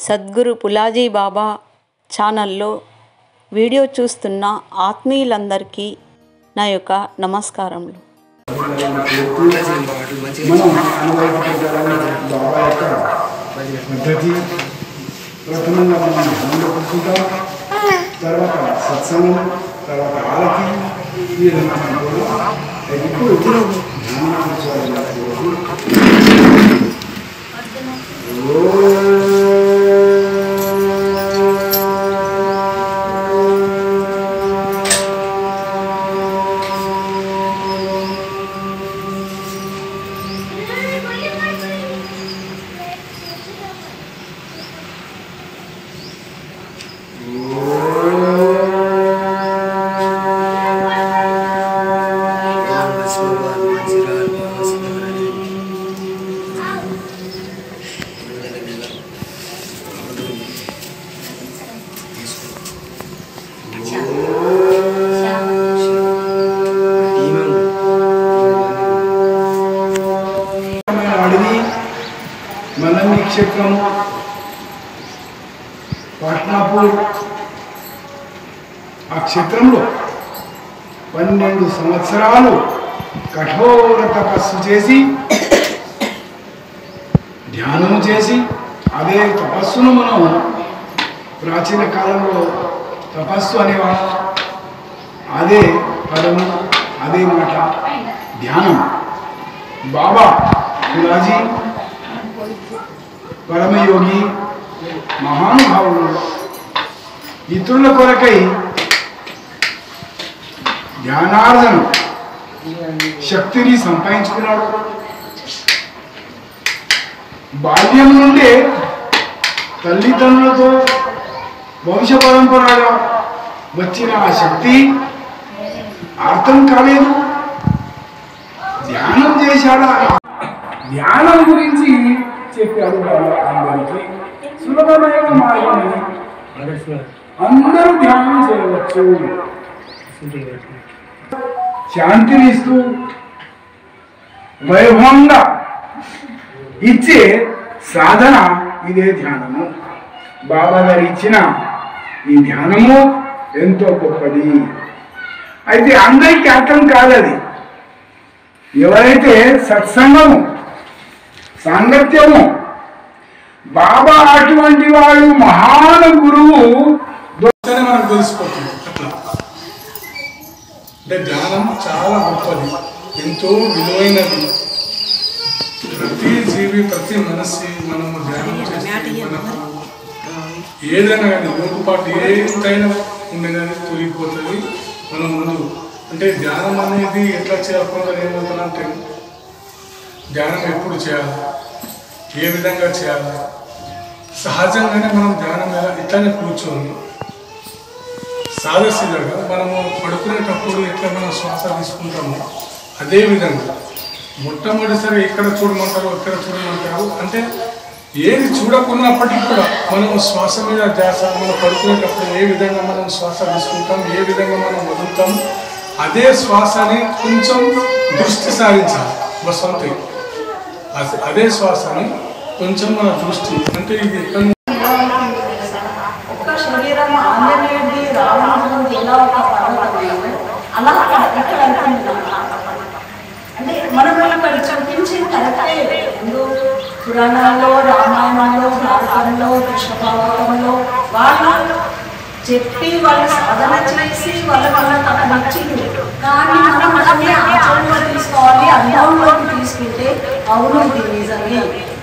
సద్గురు పులాజీ బాబా ఛానల్లో వీడియో చూస్తున్న ఆత్మీయులందరికీ నా యొక్క నమస్కారములు. తర్వాత సత్సంగం, తర్వాత ఆలకి మలమి క్షేత్రము పాట్నాపూర్ ఆ క్షేత్రంలో 12 సంవత్సరాలు కఠోర తపస్సు చేసి ధ్యానము చేసి అదే తపస్సును మనం ప్రాచీన కాలంలో తపస్సు అనేవాళ్ళం. అదే పదము, అదే మాట ధ్యానం. బాబా పులాజీ పరమయోగి మహానుభావుడు ఇతరుల కొరకై ధ్యానార్జన శక్తిని సంపాదించుకున్నాడు. బాల్యం నుండే తల్లిదండ్రులతో వంశ పరంపరగా వచ్చిన ఆ శక్తి అర్థం కాలేదు. ధ్యానం చేశాడా? ధ్యానం గురించి చెప్పాడు అందరికీ. సులభమైన మార్గం, అందరూ ధ్యానం చేయవచ్చు. శాంతిని ఇస్తూ వైభవంగా ఇచ్చే సాధన ఇదే ధ్యానము. బాబా గారు ఇచ్చిన ఈ ధ్యానము ఎంతో గొప్పది. అయితే అందరికీ అర్థం కాదది. ఎవరైతే సత్సంగము, సాంగత్యము, బాబా అటువంటి వాళ్ళు మహాన గురువు దోషని మనకు తెలిసిపోతుంది. అట్లా అంటే ధ్యానం చాలా గొప్పది, ఎంతో విలువైనది. ప్రతి జీవి, ప్రతి మనస్సు మనము ధ్యానం చేస్తే మనకు ఏదైనా కానీ లోటుపాటు ఏదైనా ఉండే కానీ తొలగిపోతుంది. మనం ముందు అంటే ధ్యానం అనేది ఎట్లా చేయకుండా ఏమవుతుందంటే ధ్యానం ఎప్పుడు చేయాలి, ఏ విధంగా చేయాలి. సహజంగానే మనం ధ్యానం మీద ఇట్లానే కూర్చొని సాదశీలుగా మనము పడుకునేటప్పుడు ఎట్లా మనం శ్వాస తీసుకుంటామో అదేవిధంగా మొట్టమొదటిసారి ఎక్కడ చూడమంటారు, ఎక్కడ చూడమంటారు అంటే ఏది చూడకున్నప్పటికీ కూడా మనం శ్వాస మీద ధ్యాస, మనం పడుకునేటప్పుడు ఏ విధంగా మనం శ్వాస తీసుకుంటాం, ఏ విధంగా మనం వదులుతాం, అదే శ్వాసని కొంచెం దృష్టి సారించాలి. వసంతి అదే శ్వాసని కొంచెం మన దృష్టి అంటే ఇది ఒక్క శరీరం ఆంజనేయుడి రావణుడి ఎలా ఒక పర్వతమైంది అలా ఇక్కడ అంటే మనం ఇక్కడ చూపించింది కరెక్టే. ముందు పురాణాల్లో, రామాయణంలో, భారతంలో, కృష్ణ భారతంలో వాళ్ళు చెప్పి వాళ్ళు సాధన చేసి వాళ్ళకి అక్కడ నచ్చింది. కానీ మనం అలాగే ఆచరణలో తీసుకోవాలి, అనుభవంలోకి తీసుకుంటే అవును ఇది నిజమే,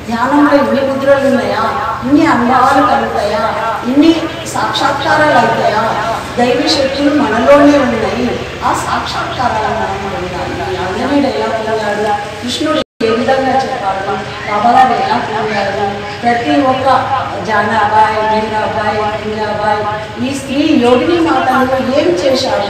ధ్యానంలో ఇన్ని ముద్రలు ఉన్నాయా, ఇన్ని అనుభవాలు కలుగుతాయా, ఇన్ని సాక్షాత్కారాలు అవుతాయా, దైవ శక్తులు మనలోనే ఉన్నాయి. ఆ సాక్షాత్కారాలు మనం పొందాలి. ఆంజనేయుడు ఎలా పొందాడు, కృష్ణుడు ఏ విధంగా చెప్పాడు, బాబాగారు ఎలా పొందారు, ప్రతి ఒక్క జానాబాయ్, మీరాబాయ్, ఇందిరాబాయ్, ఈ స్త్రీ యోగిని మాతలు ఏం చేశారు,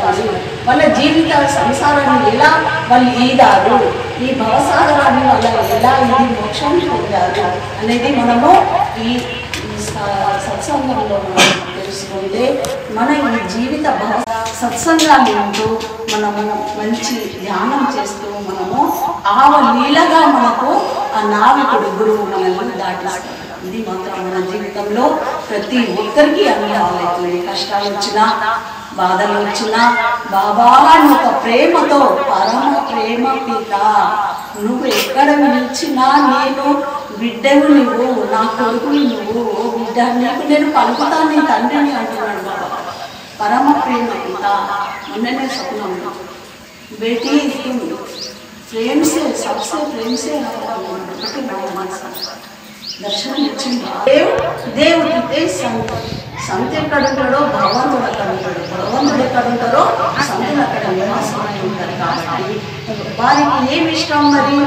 వాళ్ళ జీవిత సంసారాన్ని ఎలా వాళ్ళు ఈదారు, ఈ భవసాగరాన్ని వాళ్ళ ఎలా ఇది మోక్షాన్ని పొందారు అనేది మనము ఈ సత్సంగంలో మనం తెలుసుకుంటే మన ఈ జీవిత సత్సంగాలు ఉంటూ మనము మంచి ధ్యానం చేస్తూ మనము ఆవలీలగా మనకు ఆ నావికుడు గురువు మనల్ని దాటిస్తాడు. ఇది మాత్రం మన జీవితంలో ప్రతి ఒక్కరికి అనుభవాలు అవుతుంది. కష్టాలు వచ్చినా బాధలు వచ్చినా బాబా ఒక ప్రేమతో పరమ ప్రేమ పిత నువ్వు ఎక్కడ నిలిచినా నేను బిడ్డవు నువ్వు నా కొడుకుని నువ్వు బిడ్డ నీకు నేను పలుకుతాను నీ తండ్రిని అంటున్నాడు బాబా. పరమ ప్రేమ పిత మొన్ననే స్వప్నం బేటీ प्रेम से सबसे प्रेम से दर्शन దేవుడితే సంత ఎక్కడ ఉంటాడో భగవంతుడు అక్కడ ఉంటాడు. భగవంతుడు ఎక్కడ ఉంటారో సంతులు అక్కడ నివాసమై ఉంటారు. కాబట్టి వారికి ఏమి ఇష్టం మరి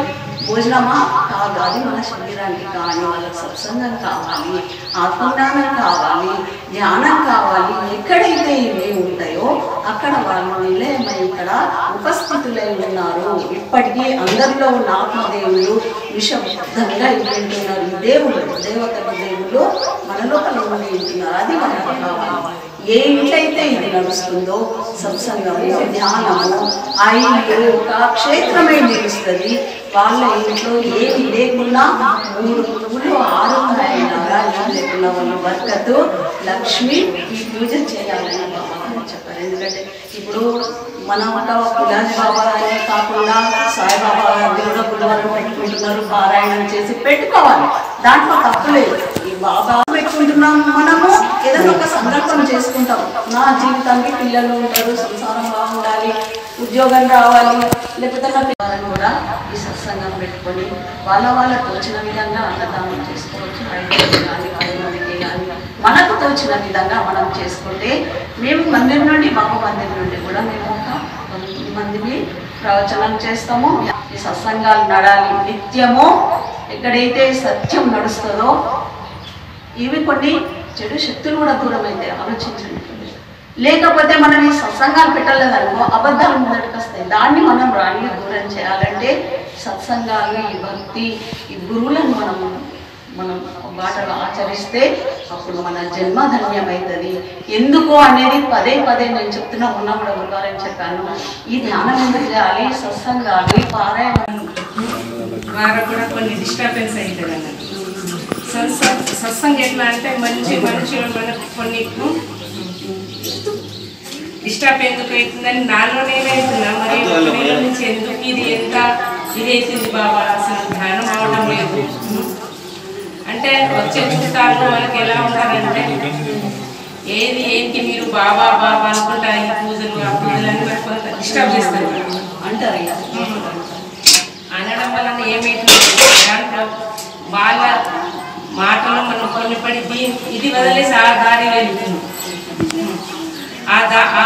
భోజనమా కాదు, అది మన శరీరానికి కానీ వాళ్ళకి సత్సంగం కావాలి, ఆత్మజ్ఞానం కావాలి, ధ్యానం కావాలి. ఎక్కడైతే ఇవి ఉంటాయో అక్కడ వాళ్ళు నిలయమై ఇక్కడ ఉపస్థితులై ఉన్నారు. ఇప్పటికీ అందరిలో ఉన్న ఆత్మదేవులు విషబద్ధంగా వింటున్నారు. ఈ దేవుడు దేవతల దేవుడు మనలో ఉండి ఉంటున్నారు. అది మనకు కావాలి. ఏ ఇంట్లయితే ఇది నడుస్తుందో సత్సంగము ధ్యానము ఆ ఇల్లు ఒక క్షేత్రమై నిలుస్తుంది. వాళ్ళ ఇంట్లో ఏమి లేకున్నా 3 పువ్వులు 6 ఉన్నాయన్నారా ఏం లేకున్నా వాళ్ళు బర్కతు లక్ష్మి ఈ పూజ చేయాలని బాబా చెప్పారు. ఎందుకంటే ఇప్పుడు మనం పులాజీ బాబా కాకుండా సాయిబాబా గారిని కూడా గురువారం పెట్టుకుంటున్నారు. పారాయణం చేసి పెట్టుకోవాలి, దాంట్లో తప్పు లేదు. ఈ బాబా పెట్టుకుంటున్నాం, మనము ఏదైనా ఒక సంకల్పం చేసుకుంటాం. నా జీవితానికి పిల్లలు ఉంటారు, సంసారం బాగుండాలి, ఉద్యోగం రావాలి, లేకపోతే నా పిల్లలను కూడా ఈ సత్సంగం పెట్టుకొని వాళ్ళ తోచిన విధంగా అన్నదానం చేసుకోవచ్చు. 5 కానీ 10 మందికి కానీ మనకు తోచిన విధంగా మనం చేసుకుంటే మేము మందిర్ నుండి బాబా మందిర్ నుండి కూడా మేము ఒక 9 మందిని ప్రవచనం చేస్తాము. ఈ సత్సంగాలు నడాలి నిత్యము. ఎక్కడైతే సత్యం నడుస్తుందో ఇవి కొన్ని చెడు శక్తులు కూడా దూరం అయితే ఆలోచించండి. లేకపోతే మనం ఈ సత్సంగాలు పెట్టలేదనుకో అబద్ధాలు మొదటికి వస్తాయి. దాన్ని మనం రాణి దూరం చేయాలంటే సత్సంగాలు ఈ భక్తి ఈ గురువులను మనం బాటలో ఆచరిస్తే అప్పుడు మన జన్మ ధన్యమవుతుంది. ఎందుకు అనేది పదే నేను చెప్తున్నా. ఉన్నా కూడా గురువారం చెప్పాను. ఈ ధ్యానం ఎందుకు చేయాలి, సత్సంగాలు పారాయణం ద్వారా కూడా కొన్ని డిస్టర్బెన్స్ అవుతుంది అన్నట్టు. సత్సంగం ఎట్లా అంటే మంచిగా మనకు కొన్ని డిస్టర్బ్ ఎందుకు అవుతుందని నాలోనే అవుతున్నా. మరి పిల్లల నుంచి ఎందుకు ఇది ఎంత ఇది అవుతుంది బాబా, అసలు ధ్యానం అవడం లేదు అంటే వచ్చే చుట్టాలు మనకి ఎలా ఉంటారంటే ఏంటి మీరు బాబా అనుకుంటా ఈ పూజలు ఆ పూజలు అని కొంత డిస్టర్బ్ చేస్తారు అంటారు. అనడం వలన ఏమైతుంది దాంట్లో వాళ్ళ మాటలు మనం కొన్ని పడి ఇది వదిలేసి ఆ దారి వెళ్తుంది.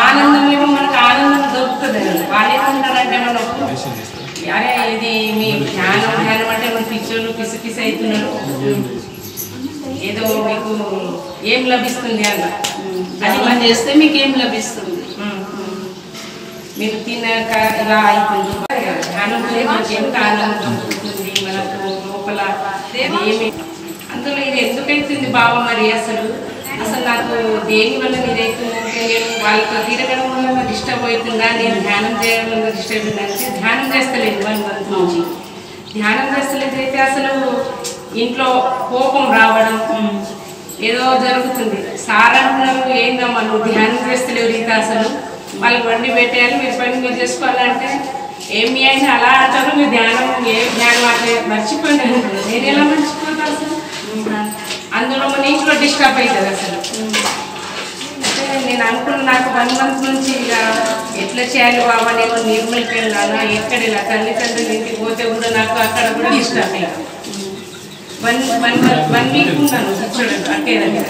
ఆనందం మనకు ఆనందం దొరుకుతుంది. వాళ్ళు ఏమంటారంటే మనం అరే ఇది మీ ధ్యానం అంటే మన పిచ్చోళ్ళు పిసి అవుతున్నారు, ఏదో మీకు ఏం లభిస్తుంది అన్న అది మనం చేస్తే మీకు ఏం లభిస్తుంది, మీరు తిన్నాక ఇలా అయిపోయింది. ధ్యానం మనకి ఎంత ఆనందం దొరుకుతుంది మనకు లోపల ఏమి. అందులో ఇది ఎందుకైతుంది బాబా మరి అసలు నాకు దేని వల్ల ఇదైతుందంటే నేను వాళ్ళతో తిరగడం వల్ల డిస్టర్బ్ అవుతుందా, నేను ధ్యానం చేయడం వల్ల డిస్టర్బ్ అవుతుందంటే ధ్యానం చేస్తలేదు 1 month నుంచి. ధ్యానం చేస్తలేదు అయితే అసలు ఇంట్లో కోపం రావడం ఏదో జరుగుతుంది. సార్ అంటున్నారు ఏందమ్మా నువ్వు ధ్యానం చేస్తలేవు రీత, అసలు వాళ్ళకి వండి పెట్టేయాలి మీరు పని మీరు చేసుకోవాలంటే ఏమి అయినా అలా అంటారు. మీరు ధ్యానం అట్లా మర్చిపోయింది. నేను ఎలా మర్చిపోతాను అసలు. అందులో మన ఇంట్లో డిస్టర్బ్ అవుతుంది అసలు. అంటే నేను అనుకున్న నాకు 1 month నుంచి ఇక ఎట్లా చేయాలి బాబా, నేను నిర్మల్కి వెళ్ళాలా ఎక్కడ ఇలా తల్లిదండ్రులు ఇంటికి పోతే కూడా నాకు అక్కడ కూడా డిస్టర్బ్ అయ్యాను. 1 week ఉన్నాను కూర్చోడం అంటే దగ్గర.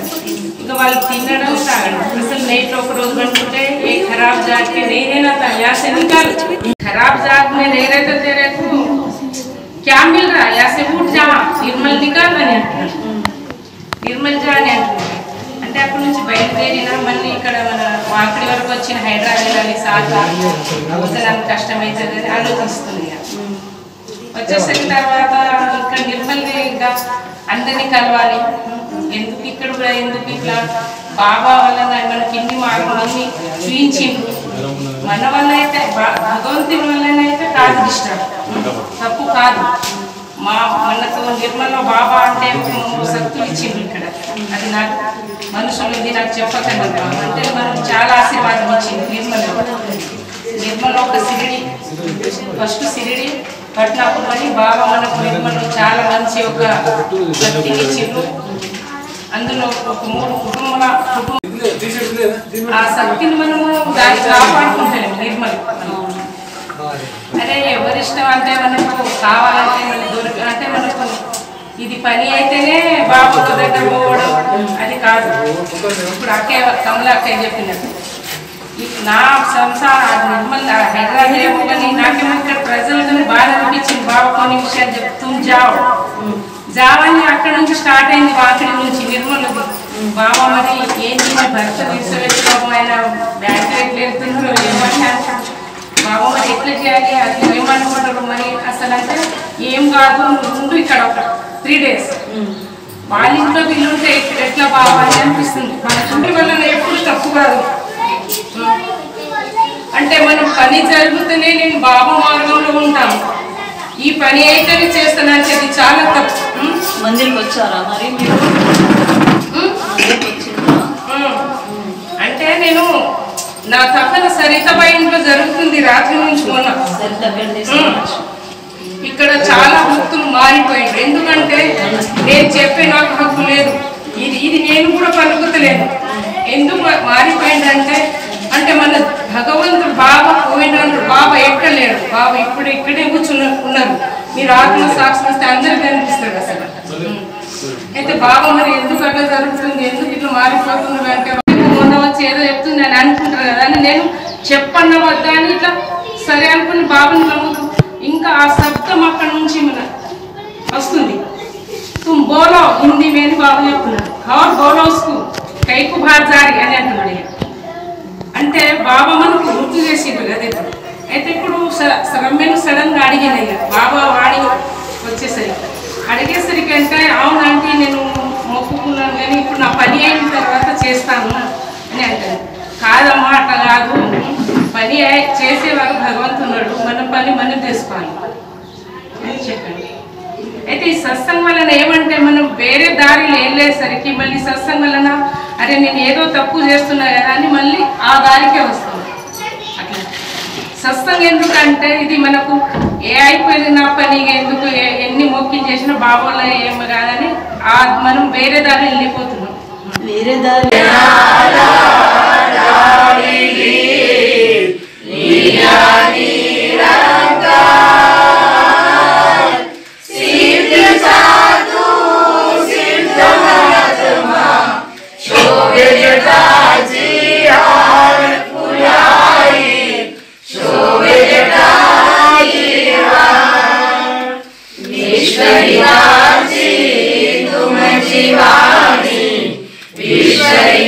ఇంకా వాళ్ళు తినడం తాగడం అసలు నైట్లో ఒక రోజు పండుకుంటే ఏ ఖరాబ్ జాగ్కి నేనేనా या से निकाल खराब जाग में नहीं रहते तेरे को क्या मिल रहा है, यहाँ से उठ जा निर्मल निकाल అని అంటున్నారు. నిర్మల్ జా అని అంటున్నారు. అంటే అక్కడి నుంచి బయలుదేరినా మళ్ళీ ఇక్కడ మన అక్కడి వరకు వచ్చిన హైదరాబాద్ వెళ్ళాలి సార్లు నాకు కష్టమవుతుంది అని ఆలోచిస్తుంది. వచ్చేసిన తర్వాత ఇక్కడ నిర్మల్ ఇంకా అందరినీ కలవాలి, ఎందుకు ఇక్కడ కూడా ఎందుకు ఇట్లా బాబా వల్ల మనకి ఇన్ని మార్పులన్నీ చూపించిండ్రు. మన వల్ల అయితే భగవంతుని వల్ల అయితే కాదు డిస్టర్బ్, తప్పు కాదు. మనకు నిర్మల బాబా అంటే శక్తులు ఇచ్చింది ఇక్కడ. అది నాకు మనుషులు ఇది నాకు చెప్పకండి అంటే మనం చాలా ఆశీర్వాదం ఇచ్చింది నిర్మల ఒక సిరిడి ఫస్ట్ సిరిడి పట్నాపురం బాబా మనకు నిర్మలలో చాలా మంచి ఒక శక్తిని ఇచ్చిండ్రు. అందులో ఒక 3 కుటుంబ ఆ శక్తిని మనము దాన్ని కాపాడుకుంటాం నిర్మల. అరే ఎవరిష్టం అంటే మనకు కావాలంటే మనకు అంటే మనకు ఇది పని అయితేనే బాబు దగ్గర పోవడం అది కాదు. ఇప్పుడు కమలా అక్క చెప్పినట్టు నా సంసారం నిర్మల్ హైదరాబాద్ ఏమో కానీ నాకేమో ఇక్కడ ప్రజలను బాగా అనిపించింది. బాబు కొన్ని విషయాలు చెప్తూ జావని అక్కడ నుంచి స్టార్ట్ అయింది. వాకిడి నుంచి నిర్మలది బాబా మరి ఏంటి భర్త తీసుకోవడం ఆయన బ్యాంక్ ఎట్లా వెళ్తుండ్రో ఏమని బాబా మరి ఎట్లా చేయాలి అది ఏమనుకుంటారు మరి అసలు అంటే ఏం కాదు ముందు ఇక్కడ ఒక 3 days వాళ్ళ ఇంట్లో వీళ్ళుంటే ఎట్లా బాబా అని అనిపిస్తుంది. మన చుట్టూ వల్ల ఎప్పుడు తప్పు కాదు అంటే మనం పని జరుగుతూనే నేను బాబా మార్గంలో ఉంటాను. ఈ పని అయితేనే చేస్తానంటే అది చాలా తప్పు. మందిరికి వచ్చారా మరి మీరు? అంటే నేను నా తప్పన సరితపై ఇంట్లో జరుగుతుంది రాత్రి నుంచి మొన్న. ఇక్కడ చాలా భక్తులు మారిపోయారు. ఎందుకంటే నేను చెప్పే నాకు హక్కు లేదు. ఇది నేను కూడా పలుకుతలేను. ఎందుకు మారిపోయిందంటే అంటే మన భగవంతుడు బాబా పోయినాడు. బాబా ఎక్కలేడు. బాబా ఇప్పుడు ఇక్కడే ఉన్నారు. మీరు ఆత్మ సాక్షి వస్తే అందరికీ అనిపిస్తాడు అసలు. అయితే బాబా మరి ఎందుకు అట్లా జరుగుతుంది ఎందుకు ఇట్లా మారిపోతుంది అంటే మొన్న వచ్చి ఏదో చెప్తుంది అని అనుకుంటారు కదా అని నేను చెప్పన్న వద్దా అని ఇట్లా సరే అనుకుని బాబాని నమ్ముతాం. ఇంకా ఆ శబ్దం అక్కడ నుంచి మన వస్తుంది. తుమ్ బోలో హిందీ మీద బాబు చెప్తున్నాడు. హౌర్ బోలోస్కు కైకు బార్ జారి అని అంటున్నాడు. అంటే బాబా మనకు గుర్తు చేసిండ్రు కదా. అయితే ఇప్పుడు రమ్యను సడన్గా అడిగినాయి బాబా వాడి వచ్చేసరికి అడిగేసరికి అంటే అవునంటే నేను మొక్కుకున్నాను కానీ ఇప్పుడు నా పని అయిన తర్వాత చేస్తాను అని అంటాను. కాదమ్మా అట్లా కాదు, పని చేసేవారు భగవంతున్నాడు, మన పని మనం చేసుకోవాలి అని చెప్పండి. అయితే ఈ సత్సంగం వలన ఏమంటే మనం వేరే దారిలో వెళ్ళేసరికి మళ్ళీ సత్సంగం వలన అరే నేను ఏదో తప్పు చేస్తున్నా కదా అని మళ్ళీ ఆ దారికే వస్తుంది. అట్లా సత్సంగం ఎందుకంటే ఇది మనకు ఏ అయిపోయింది నా పని ఎందుకు ఎన్ని మొక్కిలు చేసినా బాబోలో ఏమి కాదని మనం వేరే దారి వెళ్ళిపోతున్నాం. వేరే దారి विश्वरिवासी तुम जीवानी विश्वरी